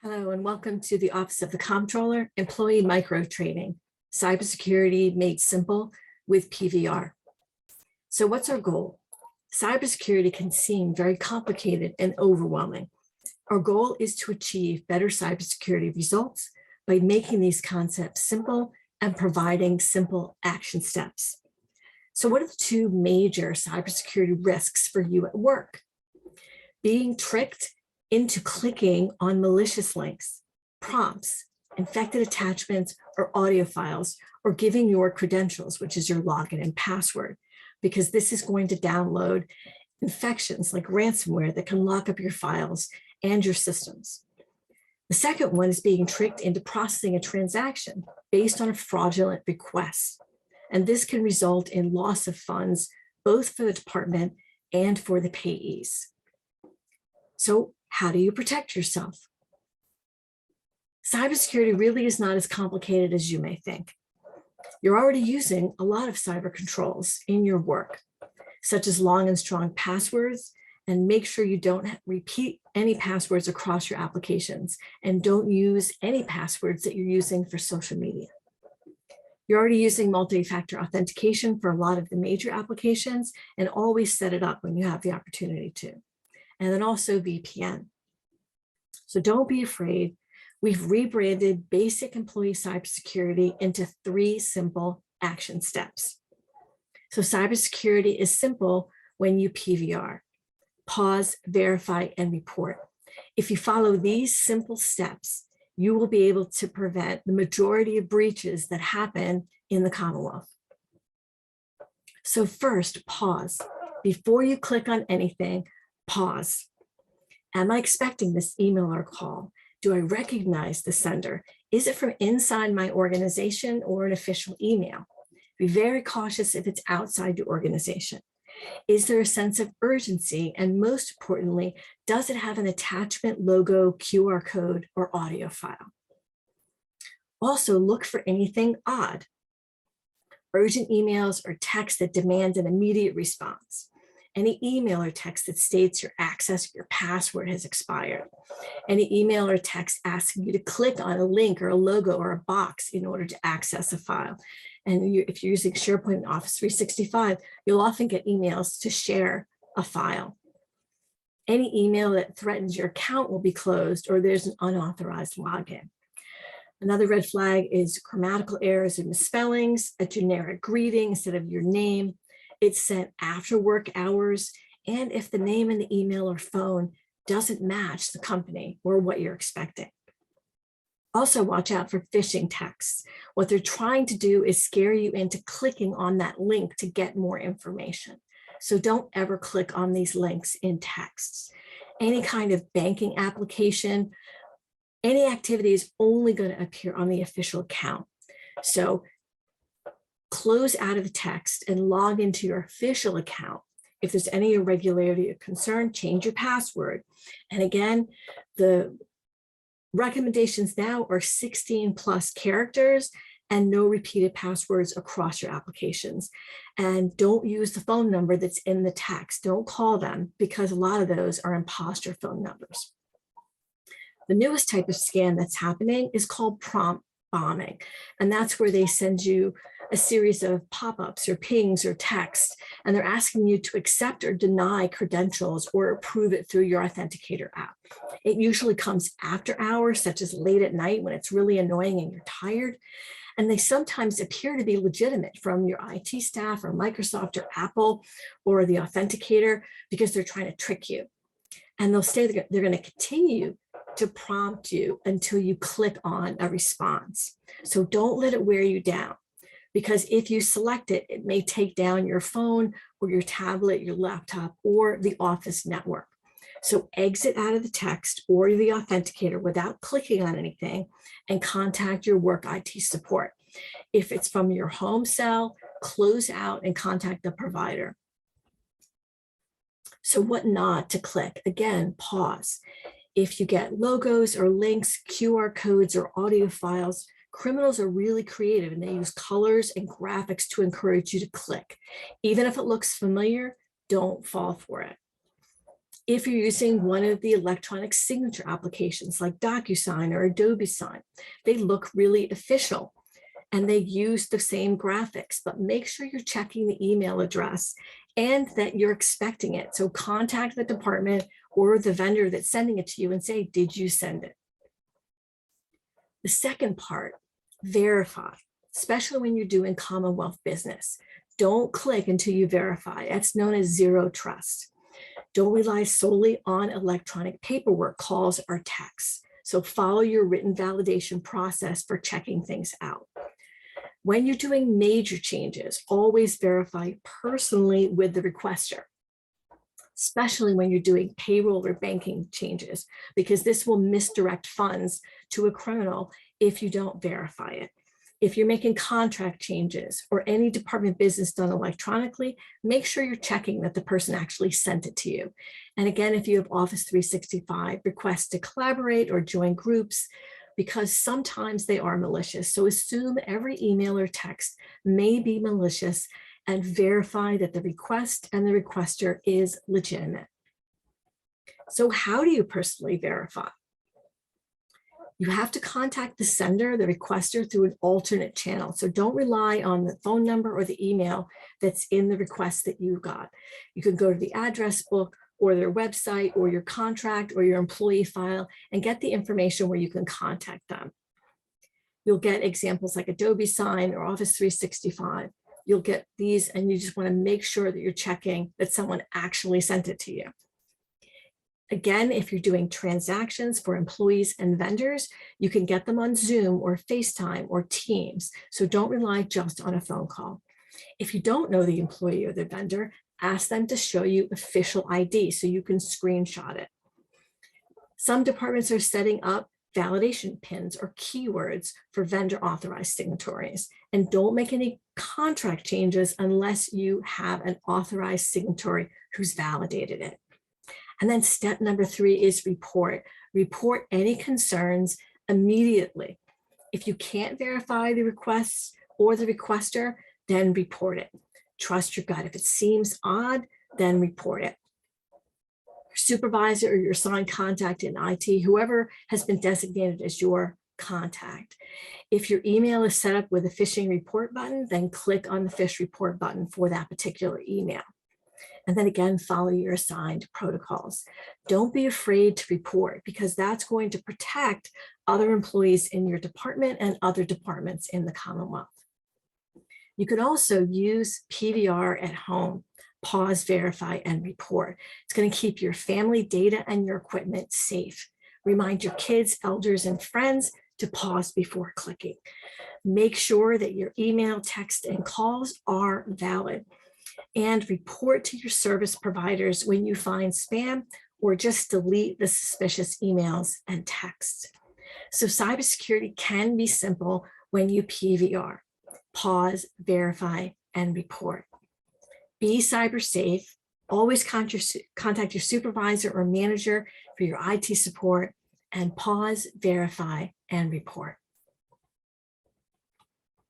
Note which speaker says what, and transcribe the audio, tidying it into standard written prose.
Speaker 1: Hello and welcome to the Office of the Comptroller Employee Micro Training, Cybersecurity Made Simple with PVR. So what's our goal? Cybersecurity can seem very complicated and overwhelming. Our goal is to achieve better cybersecurity results by making these concepts simple and providing simple action steps. So what are the two major cybersecurity risks for you at work? Being tricked into clicking on malicious links, prompts, infected attachments, or audio files, or giving your credentials, which is your login and password, because this is going to download infections like ransomware that can lock up your files and your systems. The second one is being tricked into processing a transaction based on a fraudulent request. And this can result in loss of funds, both for the department and for the payees. So how do you protect yourself? Cybersecurity really is not as complicated as you may think. You're already using a lot of cyber controls in your work, such as long and strong passwords, and make sure you don't repeat any passwords across your applications and don't use any passwords that you're using for social media. You're already using multi-factor authentication for a lot of the major applications, and always set it up when you have the opportunity to. And then also VPN. So don't be afraid. We've rebranded basic employee cybersecurity into 3 simple action steps. So cybersecurity is simple when you PVR: pause, verify, and report. If you follow these simple steps, you will be able to prevent the majority of breaches that happen in the Commonwealth. So first, pause. Before you click on anything, pause. Am I expecting this email or call? Do I recognize the sender? Is it from inside my organization or an official email? Be very cautious if it's outside your organization. Is there a sense of urgency? And most importantly, does it have an attachment, logo, QR code, or audio file? Also, look for anything odd. Urgent emails or texts that demand an immediate response. Any email or text that states your access, your password has expired. Any email or text asking you to click on a link or a logo or a box in order to access a file. And if you're using SharePoint and Office 365, you'll often get emails to share a file. Any email that threatens your account will be closed, or there's an unauthorized login. Another red flag is grammatical errors and misspellings, a generic greeting instead of your name. It's sent after work hours, and if the name in the email or phone doesn't match the company or what you're expecting. Also, watch out for phishing texts. What they're trying to do is scare you into clicking on that link to get more information. So don't ever click on these links in texts. Any kind of banking application, any activity is only going to appear on the official account. So close out of the text and log into your official account. If there's any irregularity or concern, change your password. And again, the recommendations now are 16 plus characters and no repeated passwords across your applications. And don't use the phone number that's in the text. Don't call them, because a lot of those are imposter phone numbers. The newest type of scam that's happening is called prompt bombing. And that's where they send you a series of pop-ups or pings or texts, and they're asking you to accept or deny credentials or approve it through your authenticator app. It usually comes after hours, such as late at night when it's really annoying and you're tired. And they sometimes appear to be legitimate from your IT staff or Microsoft or Apple or the authenticator, because they're trying to trick you. And they'll say they're going to continue to prompt you until you click on a response. So don't let it wear you down, because if you select it, it may take down your phone or your tablet, your laptop, or the office network. So exit out of the text or the authenticator without clicking on anything and contact your work IT support. If it's from your home cell, close out and contact the provider. So what not to click? Again, pause. If you get logos or links, QR codes, or audio files, criminals are really creative and they use colors and graphics to encourage you to click. Even if it looks familiar, don't fall for it. If you're using one of the electronic signature applications like DocuSign or Adobe Sign, they look really official and they use the same graphics, but make sure you're checking the email address and that you're expecting it. So contact the department or the vendor that's sending it to you and say, did you send it? The second part, verify, especially when you're doing Commonwealth business. Don't click until you verify. That's known as zero trust. Don't rely solely on electronic paperwork, calls, or texts. So follow your written validation process for checking things out. When you're doing major changes, always verify personally with the requester, especially when you're doing payroll or banking changes, because this will misdirect funds to a criminal if you don't verify it. If you're making contract changes or any department business done electronically, make sure you're checking that the person actually sent it to you. And again, if you have Office 365 requests to collaborate or join groups, because sometimes they are malicious. So assume every email or text may be malicious and verify that the request and the requester is legitimate. So how do you personally verify? You have to contact the sender, the requester, through an alternate channel. So don't rely on the phone number or the email that's in the request that you got. You can go to the address book or their website or your contract or your employee file and get the information where you can contact them. You'll get examples like Adobe Sign or Office 365. You'll get these and you just want to make sure that you're checking that someone actually sent it to you. Again, if you're doing transactions for employees and vendors, you can get them on Zoom or FaceTime or Teams. So don't rely just on a phone call. If you don't know the employee or the vendor, ask them to show you official ID so you can screenshot it. Some departments are setting up validation pins or keywords for vendor authorized signatories. And don't make any contract changes unless you have an authorized signatory who's validated it. And then step number 3 is report. Report any concerns immediately. If you can't verify the requests or the requester, then report it. Trust your gut. If it seems odd, then report it. Your supervisor or your assigned contact in IT, whoever has been designated as your contact. If your email is set up with a phishing report button, then click on the phish report button for that particular email. And then again, follow your assigned protocols. Don't be afraid to report because that's going to protect other employees in your department and other departments in the Commonwealth. You could also use PVR at home, pause, verify, and report. It's going to keep your family data and your equipment safe. Remind your kids, elders, and friends to pause before clicking. Make sure that your email, text, and calls are valid. And report to your service providers when you find spam or just delete the suspicious emails and texts. So cybersecurity can be simple when you PVR, pause, verify, and report. Be cyber safe. Always contact your supervisor or manager for your IT support and pause, verify, and report.